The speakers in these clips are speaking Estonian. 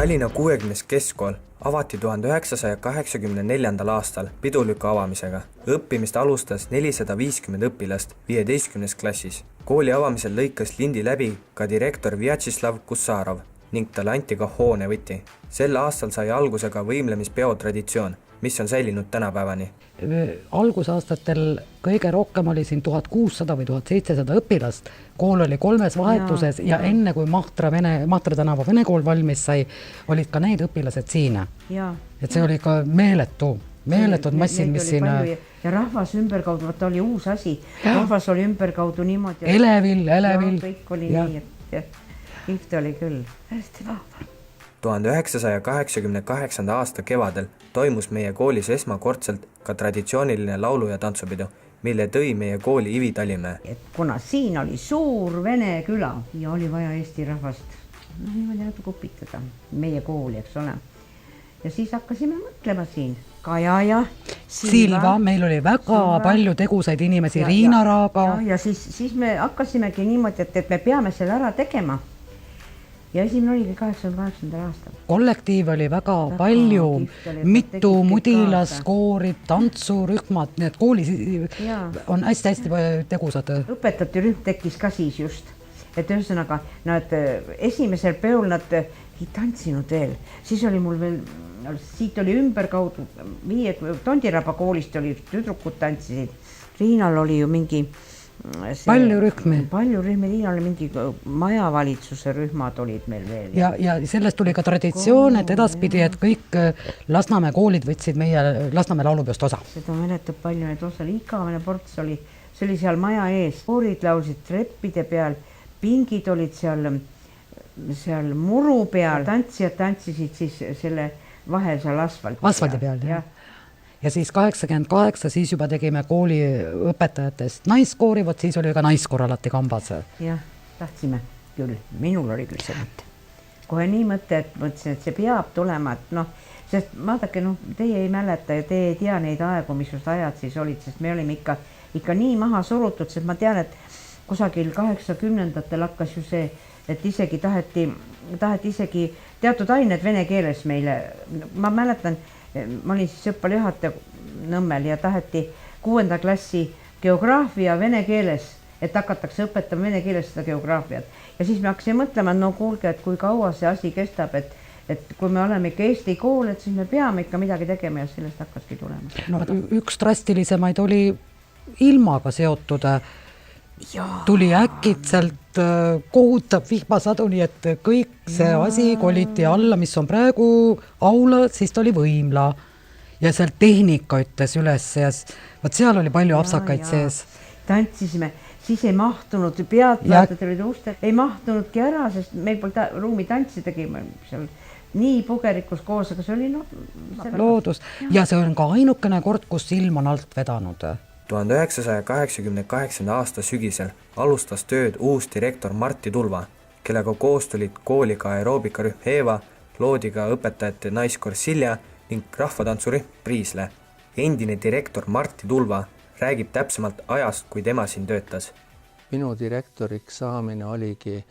Tallinna 60. keskkool avati 1984. aastal piduliku avamisega. Õppimist alustas 450 õpilast 15. klassis. Kooli avamisel lõikas lindi läbi ka direktor Vjatšeslav Kussarov ning talle anti ka hoonevõti. Sel aastal sai alguse ka võimlemispeo traditsioon, mis on säilinud tänapäevani. Algusaastatel kõige rohkem oli siin 1600 või 1700 õpilast. Kool oli 3 vahetuses ja enne kui Mahtra tänava Vene kool valmis sai, olid ka need õpilased siin. Et see oli ka meeletud massid, mis siin... Ja rahvas ümberkaudu, vaata oli uus asi. Rahvas oli ümberkaudu niimoodi. Elevil. Kõik oli nii, et kihvt oli küll. Hästi vahva. 1988. aasta kevadel toimus meie koolis esmakordselt ka traditsiooniline laulu- ja tantsupidu, mille tõi meie kooli Ivi Talimäe. Kuna siin oli suur vene küla ja oli vaja Eesti rahvast niimoodi natuke upitada meie kooli, eks ole. Ja siis hakkasime mõtlema siin. Kaja ja Silva, meil oli väga palju tegusaid inimesi, Riina Raaga. Ja siis me hakkasimegi niimoodi, et me peame selle ära tegema. Ja esimene oligi 88. aastal. Kollektiiv oli väga palju, mitu mudilaskoorid, tantsurühmad, need koolis on hästi tegusad. Õpetajate rühm tekkis ka siis just, et ühesõnaga nad esimesel peol nad ei tantsinud veel, siis oli mul veel, siit oli ümberkaudu, Tondiraba koolist oli tüdrukud tantsisid, Riinal oli ju mingi palju rühmi, Riinal oli mingi majavalitsuse rühmad olid meil veel. Ja sellest tuli ka traditsioon, et edaspidi, et kõik Lasnamäe koolid võtsid meie Lasnamäe laulupeost osa. Seda mäletab palju need osa, igavene ports oli, see oli seal maja ees, koorid laulsid treppide peal, pingid olid seal muru peal, tantsijad tantsisid siis selle vahel seal asfaldi peal. Ja siis 88, siis juba tegime kooli õpetajatest naiskoori, võt siis oli ka naiskoor alati kambas. Jah, tahtsime küll, minul oli küll see mõte. Kohe nii mõte, et mõtlesin, et see peab tulema, et sest vaadake, teie ei mäleta ja teie ei tea neid aegu, mis just ajad siis olid, sest me olime ikka nii maha surutud, sest ma tean, et kusagil 80-ndatel hakkas ju see, et isegi taheti isegi teatud ained vene keeles meile, ma mäletan, ma olin siis õppejuhataja Nõmmel ja taheti 6. klassi geograafia vene keeles, et hakatakse õpetama vene keeles seda geograafiat. Ja siis me hakkasime mõtlema, et kuulge, et kui kaua see asi kestab, et kui me oleme ikka Eesti kool, et siis me peame ikka midagi tegema ja sellest hakkaski tulema. Üks drastilisemaid oli ilmaga seotud. Tuli äkitselt kohutab vihmasadu, nii et kõik see asi koliti alla, mis on praegu aula, siis ta oli võimla ja seal tehnika ütles üles ja seal oli palju apsakaid sees. Tantsisime, siis ei mahtunud, pealtvaatajad olid uste, ei mahtunudki ära, sest meil polnud ruumi tantsidagi seal nii pugerikus koos, aga see oli loodus ja see on ka ainukene kord, kus ilm on alt vedanud. 1988. aasta sügisel alustas tööd uus direktor Martti Tulva, kellega koos tulid kooli ka aeroobikarühm Eeva, loodi ka õpetajate naiskoor Silja ning rahvatantsurühm Priisle. Endine direktor Martti Tulva räägib täpsemalt ajast, kui tema siin töötas. Minu direktoriks saamine oligi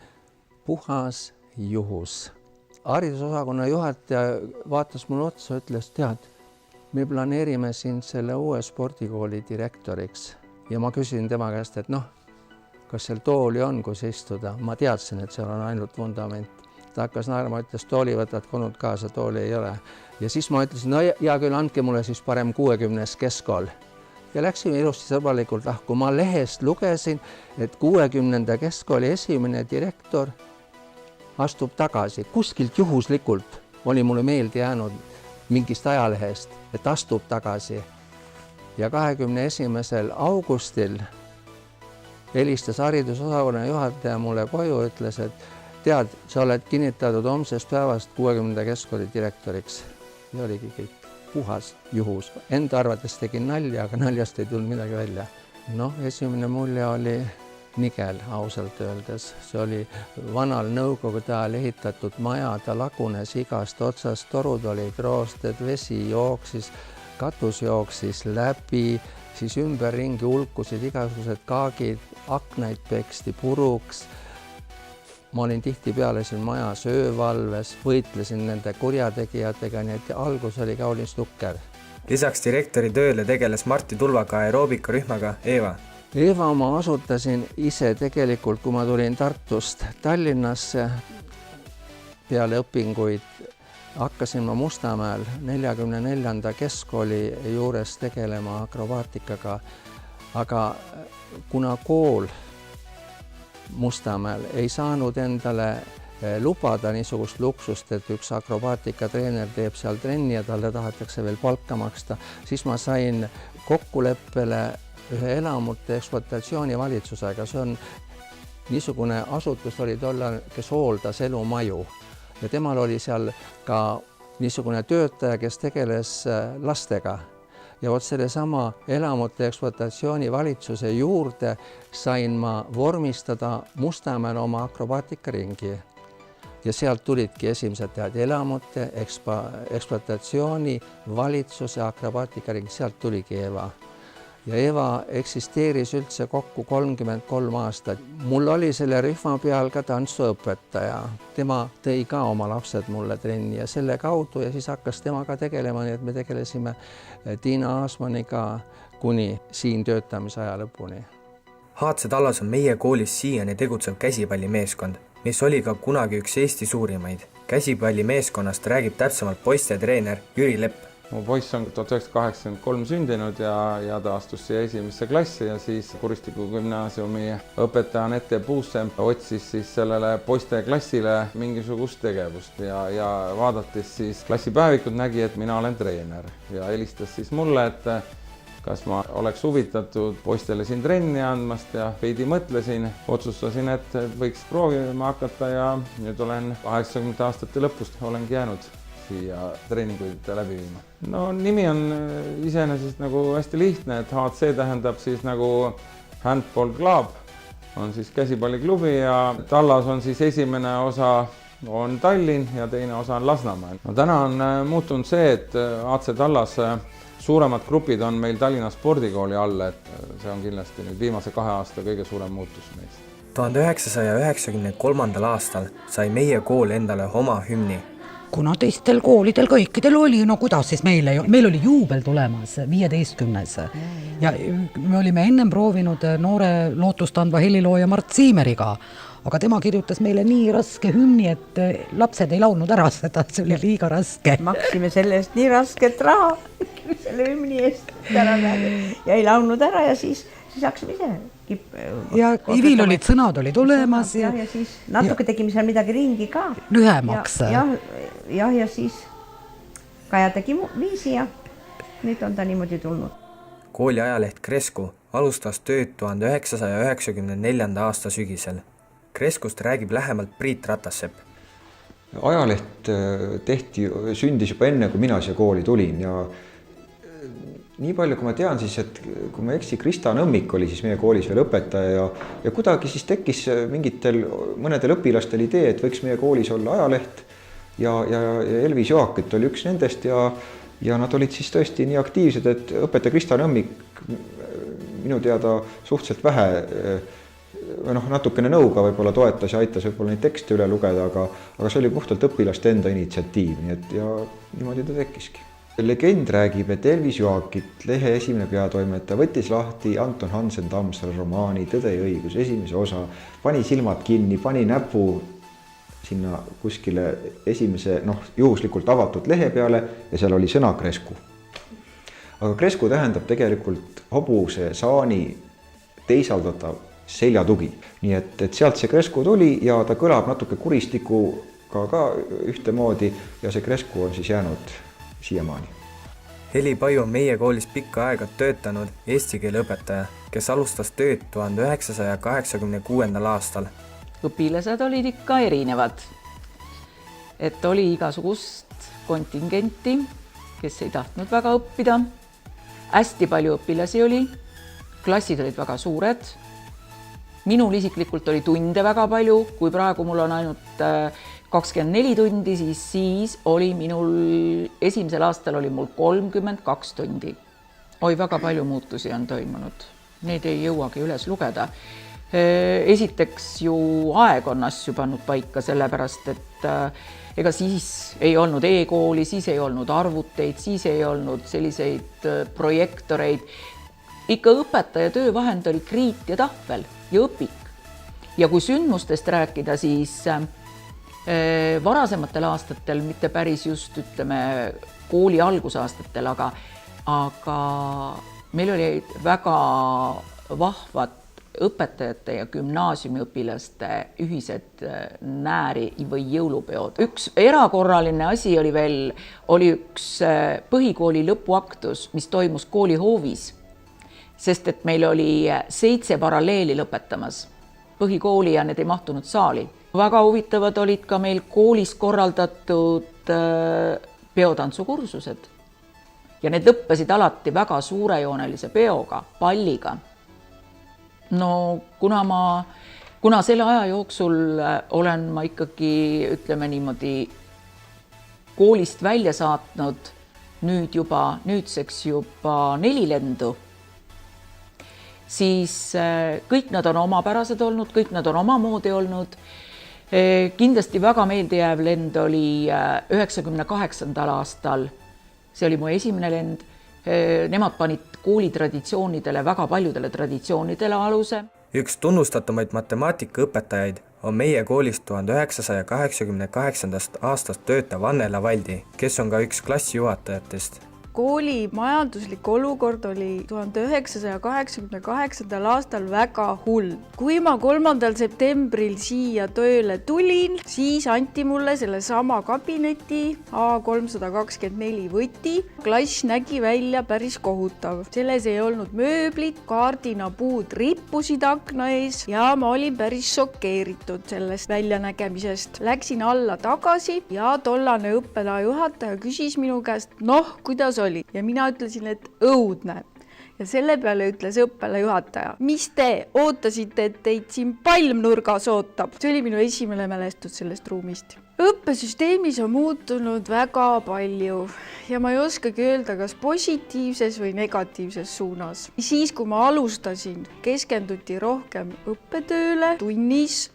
puhas juhus. Haridusosakonna juhataja vaatas mulle otsa, ütles, tead, me planeerime sind selle uue spordikooli direktoriks ja ma küsin tema käest, et kas seal tooli on, kus istuda. Ma teadsin, et seal on ainult vundament. Ta hakkas naerma, ütles, tooli võtad konud kaasa, tooli ei ole. Ja siis ma ütlesin, hea küll, andke mulle siis parem 60. keskkool. Ja läksime ilusti sõbralikult lahku. Ma lehest lugesin, et 60. keskkooli esimene direktor astub tagasi. Kuskilt juhuslikult oli mulle meelde jäänud mingist ajalehest, et astub tagasi. Ja 21. augustil helistas haridusosakonna juhataja mulle koju, ütles, et tead, sa oled kinnitatud homsest päevast 60. keskkooli direktoriks. Ja oligi kõik puhas juhus. Enda arvates tegin nalja, aga naljast ei tulnud midagi välja. Esimene mulje oli nigel, ausalt öeldes. See oli vanal nõukogude ajal ehitatud maja, ta lagunes igast otsast, torud olid roosted, vesi jooksis, katus jooksis läbi, siis ümberringi hulkusid igasugused kaagid, aknaid peksti puruks. ma olin tihtipeale siin majas öövalves, võitlesin nende kurjategijatega, nii et algus oli kaunis nukker. Lisaks direktori tööle tegeles Martti Tulvaga aeroobikarühmaga Eeva. Eeva ma asutasin ise tegelikult, kui ma tulin Tartust Tallinnasse peale õpinguid. Hakkasin ma Mustamäel 44. keskkooli juures tegelema akrobaatikaga, aga kuna kool Mustamäel ei saanud endale lubada niisugust luksust, et üks akrobaatikatreener teeb seal trenni ja talle tahetakse veel palka maksta, siis ma sain kokkuleppele ühe elamute ekspluatatsiooni valitsusega. See on niisugune asutus oli tollal, kes hooldas elumaju ja temal oli seal ka niisugune töötaja, kes tegeles lastega. Ja vot selle sama elamute ekspluatatsiooni valitsuse juurde sain ma vormistada Mustamäel oma akrobaatikaringi. Ja sealt tulidki esimesed tead elamute ekspluatatsiooni valitsuse akrobaatikaring, sealt tuligi Eeva. Ja Eeva eksisteeris üldse kokku 33 aastat. Mul oli selle rühma peal ka tantsuõpetaja. Tema tõi ka oma lapsed mulle trenni ja selle kaudu ja siis hakkas temaga tegelema, nii et me tegelesime Tiina Aasmaniga kuni siin töötamise aja lõpuni. Haatse tallas on meie koolis siiani tegutsev käsipallimeeskond, mis oli ka kunagi üks Eesti suurimaid. Käsipallimeeskonnast räägib täpsemalt poiste treener Jüri Lepp. Mu poiss on 1983 sündinud ja ta astus siia esimesse klassi ja siis Kuristiku gümnaasiumi õpetaja Anette Puussemp otsis siis sellele poiste klassile mingisugust tegevust ja vaadates siis klassipäevikud nägi, et mina olen treener ja helistas siis mulle, et kas ma oleks huvitatud poistele siin trenni andmast ja veidi mõtlesin, otsustasin, et võiks proovima hakata ja nüüd olen 80 aastate lõpust olengi jäänud siia treeninguid läbi viima. No nimi on iseenesest nagu hästi lihtne, et HC tähendab siis nagu Handball Club, on siis käsipalliklubi ja tallas on siis esimene osa on Tallinn ja teine osa on Lasnamäel. No täna on muutunud see, et HC tallas suuremad grupid on meil Tallinna spordikooli all, et see on kindlasti nüüd viimase 2 aasta kõige suurem muutus meist. 1993. aastal sai meie kool endale oma hümni. Kuna teistel koolidel kõikidel oli, no kuidas siis meil oli juubel tulemas, 15. Ja me olime ennem proovinud noore lootust andva helilooja Mart Siimeriga, aga tema kirjutas meile nii raske hümni, et lapsed ei laulnud ära seda, see oli liiga raske. Maksime selle eest nii rasket raha, selle hümni eest ära ja ei laulnud ära ja siis hakkasime ise. Ja Ivil olid sõnad oli tulemas. Ja siis natuke tegime seal midagi ringi ka. Lühemaks. Ja siis Kaja tegi viisi ja nüüd on ta niimoodi tulnud. Kooli ajaleht Kresku alustas tööd 1994. aasta sügisel. Kreskust räägib lähemalt Priit Ratassepp. Ajaleht sündis juba enne, kui mina siia kooli tulin ja nii palju, kui ma tean, siis, et kui ma eksi, Krista Nõmmik oli siis meie koolis veel õpetaja ja kuidagi siis tekkis mõnedel õpilastel idee, et võiks meie koolis olla ajaleht ja Elvis Joakit oli üks nendest ja nad olid siis tõesti nii aktiivsed, et õpetaja Krista Nõmmik minu teada suhteliselt vähe natukene nõuga võib-olla toetas ja aitas võib-olla neid tekste üle lugeda, aga see oli puhtalt õpilaste enda initsiatiiv, nii et ja niimoodi ta tekkiski. Legend räägib, et Elvis Joakit, lehe esimene peatoimetaja, võttis lahti Anton Hansen Tammsaare romaani Tõde ja õigus esimese osa, pani silmad kinni, pani näpu sinna kuskile esimese, juhuslikult avatud lehe peale ja seal oli sõna Kresku. Aga Kresku tähendab tegelikult hobuse saani teisaldatav seljatugi. Nii et sealt see Kresku tuli ja ta kõlab natuke kuristikuga ka ühtemoodi ja see Kresku on siis jäänud siiamaani. Heli Paju on meie koolis pikka aega töötanud eesti keele õpetaja, kes alustas tööd 1986. aastal. Õpilased olid ikka erinevad. Et oli igasugust kontingenti, kes ei tahtnud väga õppida. Hästi palju õpilasi oli, klassid olid väga suured. Minul isiklikult oli tunde väga palju, kui praegu mul on ainult 24 tundi, siis oli minul esimesel aastal oli mul 32 tundi. Oi, väga palju muutusi on toimunud. Need ei jõuagi üles lugeda. Esiteks ju aeg on asju pannud paika, sellepärast et ega siis ei olnud e-kooli, siis ei olnud arvuteid, siis ei olnud selliseid projektoreid. Ikka õpetaja töövahend oli kriit ja tahvel ja õpik. Ja kui sündmustest rääkida, siis varasematel aastatel, mitte päris just ütleme kooli algusaastatel, aga meil oli väga vahvad õpetajate ja gümnaasiumiõpilaste ühised nääri või jõulupeod. Üks erakorraline asi oli üks põhikooli lõpuaktus, mis toimus kooli hoovis, sest et meil oli 7 paralleeli lõpetamas põhikooli ja need ei mahtunud saali. Väga huvitavad olid ka meil koolis korraldatud peotantsukursused ja need lõppesid alati väga suurejoonelise peoga, palliga. No kuna selle aja jooksul olen ma ikkagi, ütleme niimoodi, koolist välja saatnud nüüdseks juba 4 lendu, siis kõik nad on omapärased olnud, kõik nad on omamoodi olnud. Kindlasti väga meeldejääv lend oli 98. aastal, see oli mu esimene lend. Nemad panid kooli traditsioonidele, väga paljudele traditsioonidele aluse. Üks tunnustatumaid matemaatikaõpetajaid on meie koolist 1988. aastast töötav Anne Lavaldi, kes on ka üks klassijuhatajatest. Kooli majanduslik olukord oli 1988. aastal väga hull. Kui ma 3. septembril siia tööle tulin, siis anti mulle selle sama kabineti A324 võti. Klass nägi välja päris kohutav. Selles ei olnud mööblit, kaardinapuud rippusid akna ees ja ma olin päris šokeeritud sellest väljanägemisest. Läksin alla tagasi ja tollane õppealajuhataja küsis minu käest, kuidas oli. Ja mina ütlesin, et õudne. Ja selle peale ütles õppealajuhataja, mis te ootasite, et teid siin palmnurgas ootab? See oli minu esimene mälestus sellest ruumist. Õppesüsteemis on muutunud väga palju ja ma ei oskagi öelda, kas positiivses või negatiivses suunas. Siis, kui ma alustasin, keskenduti rohkem õppetööle tunnis,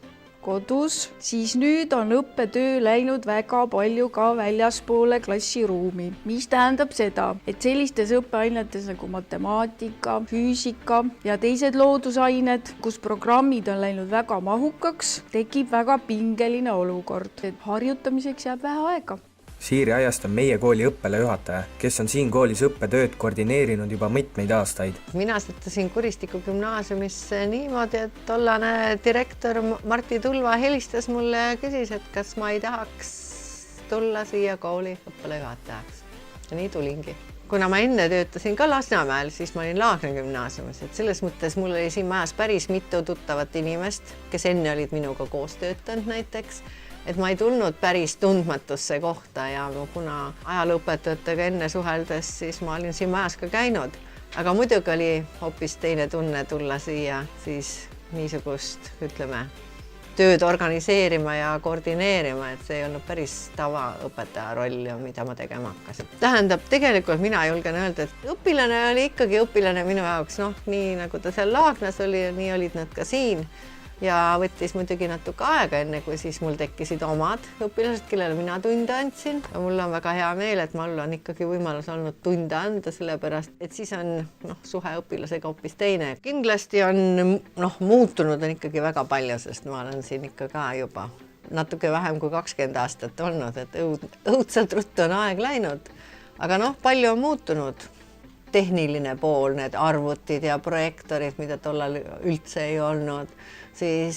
kodus, siis nüüd on õppetöö läinud väga palju ka väljaspoole klassiruumi, mis tähendab seda, et sellistes õppeainetes nagu matemaatika, füüsika ja teised loodusained, kus programmid on läinud väga mahukaks, tekib väga pingeline olukord, et harjutamiseks jääb vähe aega. Siiri Ajast on meie kooli õppealajuhataja, kes on siin koolis õppetööd koordineerinud juba mitmeid aastaid. Mina sattusin Kuristiku gümnaasiumisse niimoodi, et tollane direktor Martti Tulva helistas mulle ja küsis, et kas ma ei tahaks tulla siia kooli õppealajuhatajaks. Ja nii tulingi. Kuna ma enne töötasin ka Lasnamäel, siis ma olin Laagna gümnaasiumis, et selles mõttes mul oli siin majas päris mitu tuttavat inimest, kes enne olid minuga koos töötanud näiteks. Et ma ei tulnud päris tundmatusse kohta ja kuna ajalooõpetajatega enne suheldes, siis ma olin siin majas ka käinud. Aga muidugi oli hoopis teine tunne tulla siia siis niisugust, ütleme, tööd organiseerima ja koordineerima, et see ei olnud päris tavaõpetaja roll, mida ma tegema hakkasin. Tähendab, tegelikult mina julgen öelda, et õpilane oli ikkagi õpilane minu jaoks, nii nagu ta seal Laagnas oli, nii olid nad ka siin. Ja võttis muidugi natuke aega enne, kui siis mul tekkisid omad õpilased, kellele mina tunde andsin. Ja mul on väga hea meel, et mul on ikkagi võimalus olnud tunde anda, sellepärast, et siis on suhe õpilasega hoopis teine. Kindlasti on muutunud on ikkagi väga palju, sest ma olen siin ikka ka juba natuke vähem kui 20 aastat olnud, et õudselt ruttu on aeg läinud. Aga palju on muutunud. Tehniline pool, need arvutid ja projektorid, mida tollal üldse ei olnud, siis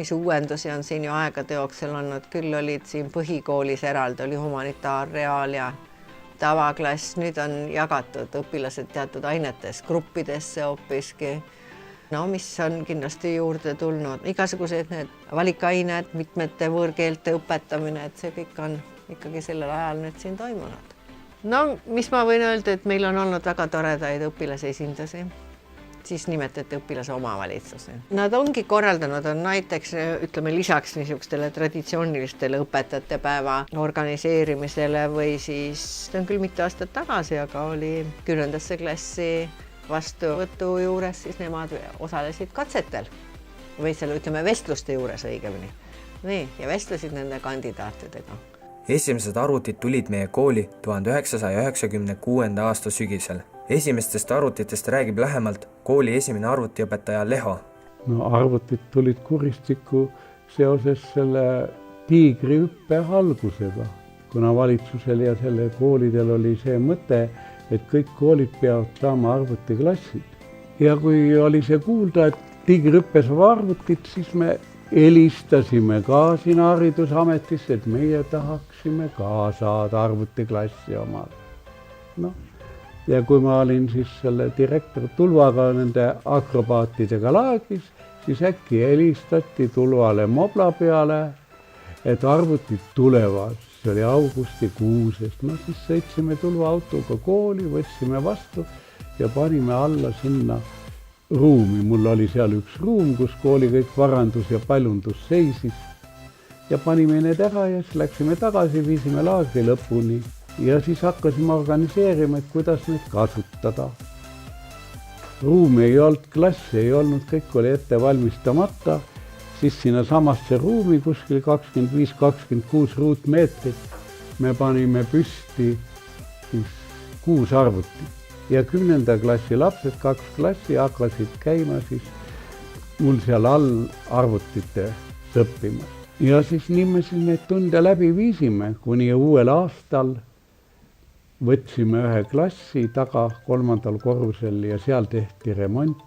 mis uuendusi on siin ju aegade jooksul olnud, küll olid siin põhikoolis eraldi, oli humanitaar, reaal ja tavaklass, nüüd on jagatud õpilased teatud ainetes, gruppidesse hoopiski. Mis on kindlasti juurde tulnud, igasugused need valikained, mitmete võõrkeelte õpetamine, et see kõik on ikkagi sellel ajal nüüd siin toimunud. Mis ma võin öelda, et meil on olnud väga toredaid õpilase esindusi, siis nimetati õpilase omavalitsusi. Nad ongi korraldanud, on näiteks, ütleme, lisaks niisugustele traditsioonilistele õpetajate päeva organiseerimisele või siis, see on küll mitte aastat tagasi, aga oli 10. klassi vastuvõtu juures, siis nemad osalesid katsetel. või selle, ütleme, vestluste juures õigemini. Nii, ja vestlesid nende kandidaatidega. Esimesed arvutid tulid meie kooli 1996. aasta sügisel. Esimestest arvutitest räägib lähemalt kooli esimene arvutiõpetaja Leho. No arvutid tulid Kuristikku seoses selle tiigrihüppe algusega, kuna valitsusel ja selle koolidel oli see mõte, et kõik koolid peavad saama arvutiklassid. Ja kui oli see kuulda, et tiigrihüppes on arvutid, siis me helistasime ka siin haridusametisse, et meie tahaksime ka saada arvutiklassi omale. No. Ja kui ma olin siis selle direktor Tulvaga nende akrobaatidega laagis, siis äkki helistati Tulvale mobla peale, et arvutid tulevad. See oli augustikuusest. No siis sõitsime Tulva autoga kooli, võtsime vastu ja panime alla sinna ruumi. Mul oli seal üks ruum, kus kooli kõik varandus ja paljundus seisis. Ja panime need ära ja siis läksime tagasi, viisime laagri lõpuni. Ja siis hakkasime organiseerima, et kuidas neid kasutada. Ruumi ei olnud, klassi ei olnud, kõik oli ette valmistamata. Siis sinna samasse ruumi kuskil 25-26 ruutmeetrit me panime püsti 6 arvutit. Ja 10. klassi lapsed, 2 klassi hakkasid käima siis mul seal all arvutite õppima. Ja siis nii me siis neid tunde läbi viisime, kuni uuel aastal võtsime ühe klassi taga 3. korrusel ja seal tehti remont.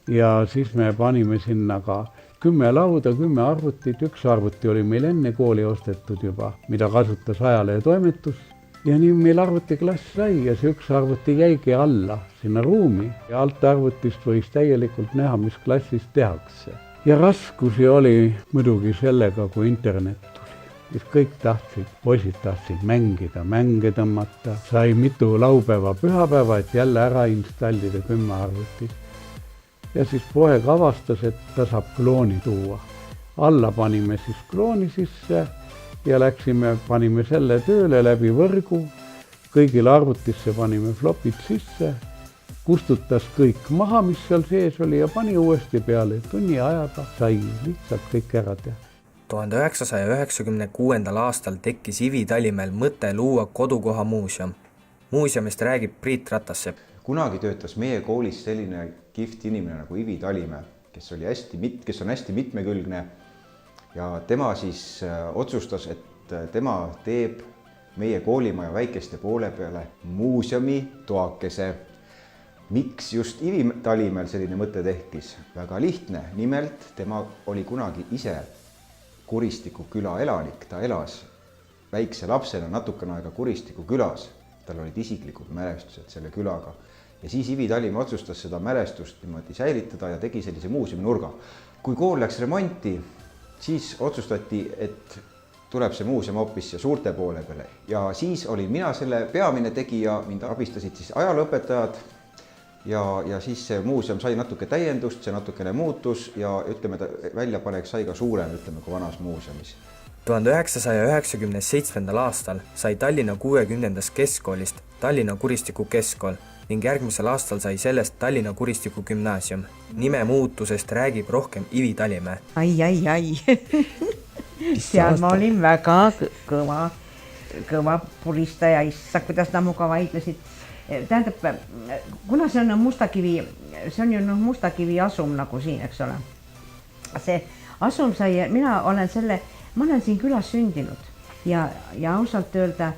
Ja siis me panime sinna ka 10 lauda, 10 arvutit, 1 arvuti oli meil enne kooli ostetud juba, mida kasutas ajalehe toimetus. Ja nii meil arvutiklass sai ja see 1 arvuti jäigi alla sinna ruumi ja alt arvutist võis täielikult näha, mis klassis tehakse. Ja raskusi oli muidugi sellega, kui internet tuli. Siis kõik tahtsid, poisid tahtsid mängida, mänge tõmmata. Sai mitu laupäeva, pühapäeva, et jälle ära installida 10 arvutit. Ja siis poeg avastas, et ta saab klooni tuua. Alla panime siis klooni sisse ja läksime, panime selle tööle läbi võrgu. Kõigile arvutisse panime flopid sisse, kustutas kõik maha, mis seal sees oli ja pani uuesti peale. Tunni ajaga sai lihtsalt kõik ära teha. 1996. aastal tekkis Ivi Talimäel mõte luua kodukoha muuseum. Muuseumist räägib Priit Ratassepp. Kunagi töötas meie koolis selline kihvt inimene nagu Ivi Talimäe, kes on hästi mitmekülgne ja tema siis otsustas, et tema teeb meie koolimaja väikeste poole peale muuseumi toakese. Miks just Ivi Talimäel selline mõte tekkis? Väga lihtne. Nimelt tema oli kunagi ise Kuristiku küla elanik. Ta elas väikse lapsena natukene aega Kuristiku külas. Tal olid isiklikud mälestused selle külaga. Ja siis Ivi Talimäe otsustas seda mälestust niimoodi säilitada ja tegi sellise muuseuminurga. Kui kool läks remonti, siis otsustati, et tuleb see muuseum hoopis suurte poole peale. Ja siis olin mina selle peamine tegija, mind abistasid siis ajalooõpetajad ja siis see muuseum sai natuke täiendust, see natukene muutus ja ütleme, väljapanek sai ka suurem, ütleme, kui vanas muuseumis. 1997. aastal sai Tallinna 60. keskkoolist Tallinna Kuristiku keskkool ning järgmisel aastal sai sellest Tallinna Kuristiku gümnaasium. Nime muutusest räägib rohkem Ivi Talimäe. Ai. Seal ma olin väga kõva puristaja, issa, kuidas namuga vaidlesid. Tähendab, kuna see on Mustakivi, see on ju Mustakivi asum nagu siin, eks ole. See asum sai, mina olen siin külas sündinud ja ausalt öelda,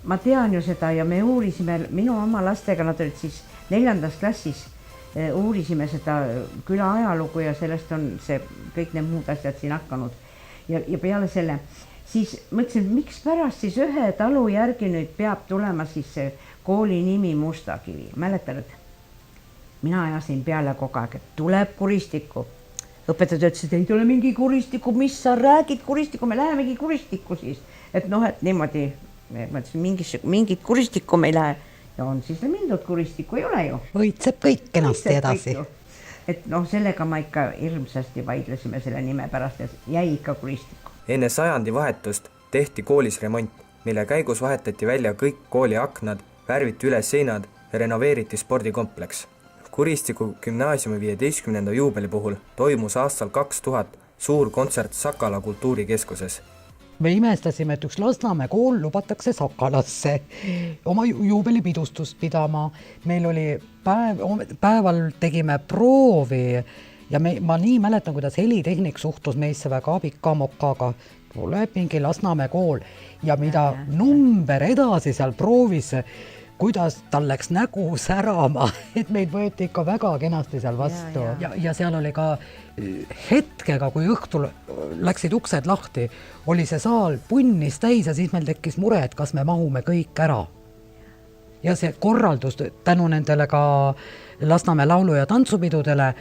ma tean ju seda ja me uurisime, minu oma lastega, nad olid siis 4. klassis, uurisime seda küla ajalugu ja sellest on see kõik need muud asjad siin hakanud. Ja peale selle, siis mõtlesin, miks pärast siis ühe talu järgi nüüd peab tulema siis see kooli nimi Mustakivi. Mäletad, mina ajasin peale kogu aeg, et tuleb Kuristiku. Õpetajad ütlesid, ei tule mingi Kuristiku, mis sa räägid Kuristiku, me lähemegi Kuristiku siis. Et et niimoodi, mingit Kuristiku me ei lähe ja on siis mindud Kuristiku, ei ole ju. Võitseb kõik kenasti edasi. Et sellega ma ikka hirmsasti vaidlesime selle nime pärast ja jäi ikka Kuristiku. Enne sajandi vahetust tehti koolis remont, mille käigus vahetati välja kõik kooli aknad, värviti üles seinad ja renoveeriti spordikompleks. Kuristiku gümnaasiumi 15. juubeli puhul toimus aastal 2000 suur kontsert Sakala kultuurikeskuses. Me imestasime, et üks Lasnamäe kool lubatakse Sakalasse oma juubelipidustust pidama. Meil oli päeval tegime proovi ja ma nii mäletan, kuidas helitehnik suhtus meisse väga abika-mokaga. Tuleb mingi Lasnamäe kool ja mida number edasi seal proovis, kuidas tal läks nägu särama, et meid võeti ikka väga kenasti seal vastu. Ja seal oli ka hetkega, kui õhtul läksid uksed lahti, oli see saal punnis täis ja siis meil tekkis mure, et kas me mahume kõik ära. Ja see korraldus tänu nendele ka Lasnamäe laulu- ja tantsupidudele,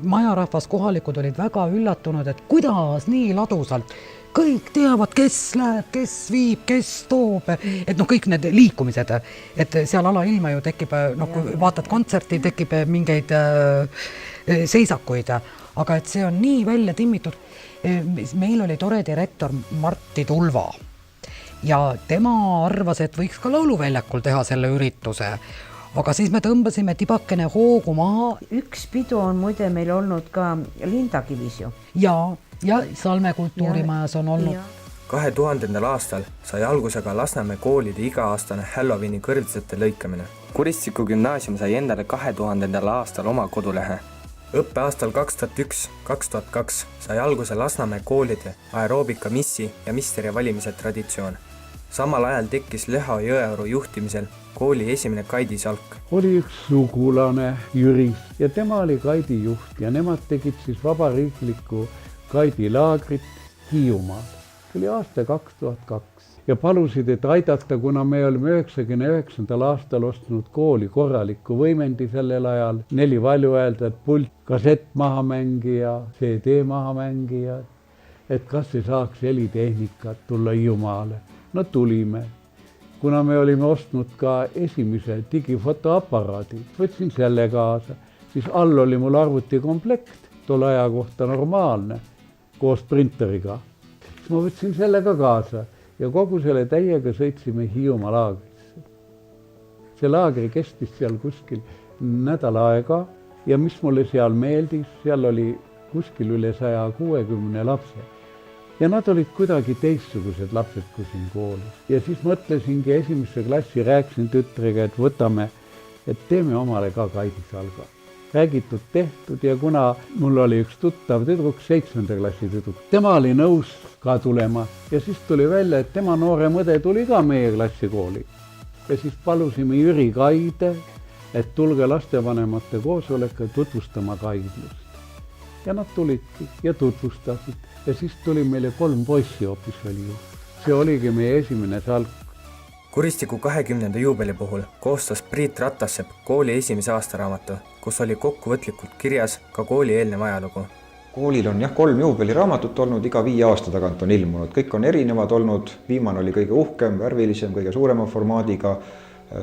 majarahvas kohalikud olid väga üllatunud, et kuidas nii ladusalt kõik teavad, kes läheb, kes viib, kes toob, et kõik need liikumised, et seal alailma ju tekib, kui vaatad kontserti, tekib mingeid seisakuid, aga et see on nii välja timmitud. Meil oli tore direktor Martti Tulva ja tema arvas, et võiks ka lauluväljakul teha selle ürituse, aga siis me tõmbasime tibakene hoogu maha. Üks pidu on muide meil olnud ka Lindakivis ju. Ja Salme kultuurimajas on olnud. 2000. aastal sai alguse ka Lasnamäe koolide iga-aastane Halloweeni kõrvitsete lõikamine. Kuristiku gümnaasium sai endale 2000. aastal oma kodulehe. Õppeaastal 2001-2002 sai alguse Lasnamäe koolide aeroobika missi ja misteri valimise traditsioon. Samal ajal tekkis Leho Jõeoru juhtimisel kooli esimene Kaidi Salk. Oli üks sugulane Jüri ja tema oli Kaidi juht ja nemad tegid siis vabariiklikku Kaidi laagrit Hiiumaal. See oli aasta 2002 ja palusid, et aidata, kuna me olime 99. aastal ostnud kooli korralikku võimendi sellel ajal, 4 valjuhääldajat, pult, kassett mahamängija, CD mahamängija, et kas see saaks helitehnikat tulla Hiiumaale. No tulime. Kuna me olime ostnud ka esimese digifotoaparaadi, võtsin selle kaasa, siis all oli mul arvutikomplekt, tol aja kohta normaalne, koos printeriga. Ma võtsin selle ka kaasa ja kogu selle täiega sõitsime Hiiumaa laagrisse. See laagri kestis seal kuskil nädal aega ja mis mulle seal meeldis, seal oli kuskil üle 160 lapse. Ja nad olid kuidagi teistsugused lapsed kui siin koolis. Ja siis mõtlesingi esimesse klassi, rääkisin tütrega, et võtame, et teeme omale ka Kaidi Salga. Räägitud, tehtud ja kuna mul oli üks tuttav tüdruk, 7. klassi tüdruk, tema oli nõus ka tulema ja siis tuli välja, et tema noorem õde tuli ka meie klassikooli. Ja siis palusime Jüri Kaide, et tulge lastevanemate koosoleka tutvustama kaidlust. Ja nad tulidki ja tutvustasid ja siis tuli meile 3 poissi hoopis oli ju. See oligi meie esimene salk. Kuristiku 20. juubeli puhul koostas Priit Ratassepp kooli esimese aastaraamatu, kus oli kokkuvõtlikult kirjas ka kooli eelnev ajalugu. Koolil on 3 juubeliraamatut olnud, iga 5 aasta tagant on ilmunud. Kõik on erinevad olnud, viimane oli kõige uhkem, värvilisem, kõige suurema formaadiga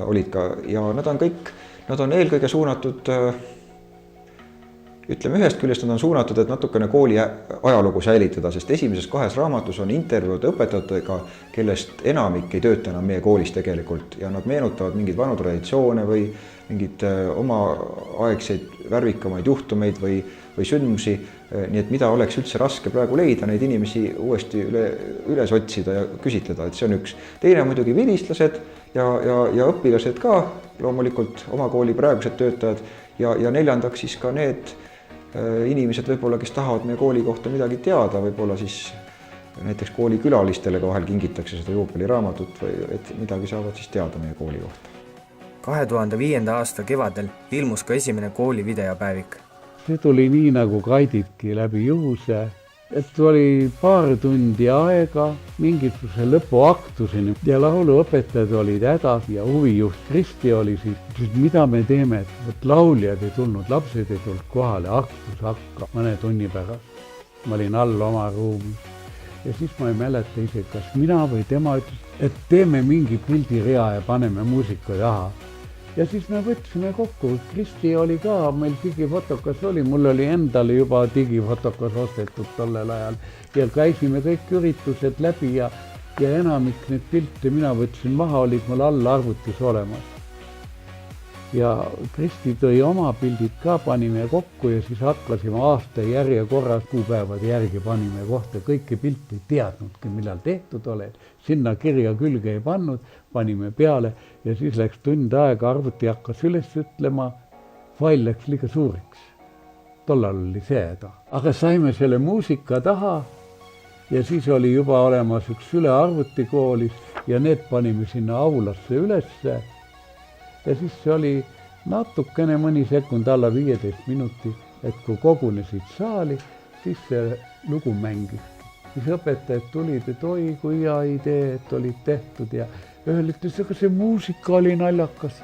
olid ka ja nad on eelkõige suunatud, ütleme ühest küljest nad on suunatud, et natukene kooli ajalugu säilitada, sest esimeses 2 raamatus on intervjuud õpetajatega, kellest enamik ei tööta enam meie koolis tegelikult ja nad meenutavad mingeid vanu traditsioone või mingeid omaaegseid värvikamaid juhtumeid või sündmusi, nii et mida oleks üldse raske praegu leida, neid inimesi uuesti üles otsida ja küsitleda, et see on üks. Teine muidugi vilistlased ja õpilased ka, loomulikult oma kooli praegused töötajad ja neljandaks siis ka need inimesed võib-olla, kes tahavad meie kooli kohta midagi teada, võib-olla siis näiteks kooli külalistele ka vahel kingitakse seda juubeliraamatut või et midagi saavad siis teada meie kooli kohta. 2005. aasta kevadel ilmus ka esimene kooli videopäevik. See tuli nii nagu Kaiditki läbi juhuse, et oli paar tundi aega mingisuguse lõpuaktuseni ja lauluõpetajad olid hädas ja huvijuht Kristi oli siis, mida me teeme, et lauljad ei tulnud, lapsed ei tulnud kohale, aktus hakka mõne tunni pärast. Ma olin all oma ruumis ja siis ma ei mäleta ise, kas mina või tema ütles, et teeme mingi pildirea ja paneme muusika taha. Ja siis me võtsime kokku, Kristi oli ka, meil digifotokas oli, mul oli endale juba digifotokas ostetud tollel ajal ja käisime kõik üritused läbi ja enamik need pilte mina võtsin maha, olid mul all arvutis olemas. ja Kristi tõi oma pildid ka, panime kokku ja siis hakkasime aasta järjekorras kuupäevade järgi panime kohta, kõiki pilte ei teadnudki, millal tehtud oled, sinna kirja külge ei pannud, panime peale ja siis läks tund aega, arvuti hakkas üles ütlema, fail läks liiga suureks. Tollal oli see häda. Aga saime selle muusika taha ja siis oli juba olemas üks ülearvuti koolis ja need panime sinna aulasse ülesse. Ja siis see oli natukene mõni sekund alla 15 minuti, et kui kogunesid saali, siis see lugu mängis. Siis õpetajad tulid, et oi, kui hea idee, et olid tehtud ja ühel ütles, aga see muusika oli naljakas.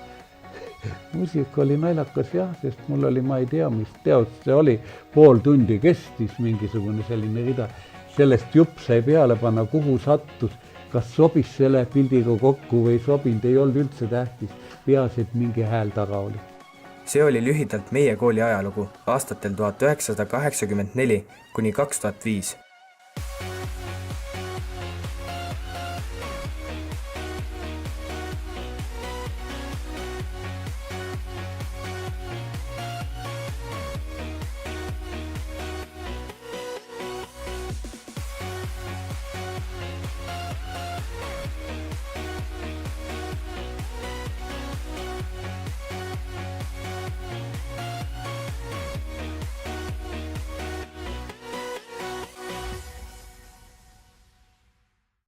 Muusika oli naljakas jah, sest mul oli, ma ei tea, mis teost see oli, pool tundi kestis mingisugune selline rida. Sellest jupp sai peale panna, kuhu sattus, kas sobis selle pildiga kokku või sobinud, ei olnud üldse tähtis. Peas, et mingi hääl taga oli. See oli lühidalt meie kooli ajalugu aastatel 1984 kuni 2005.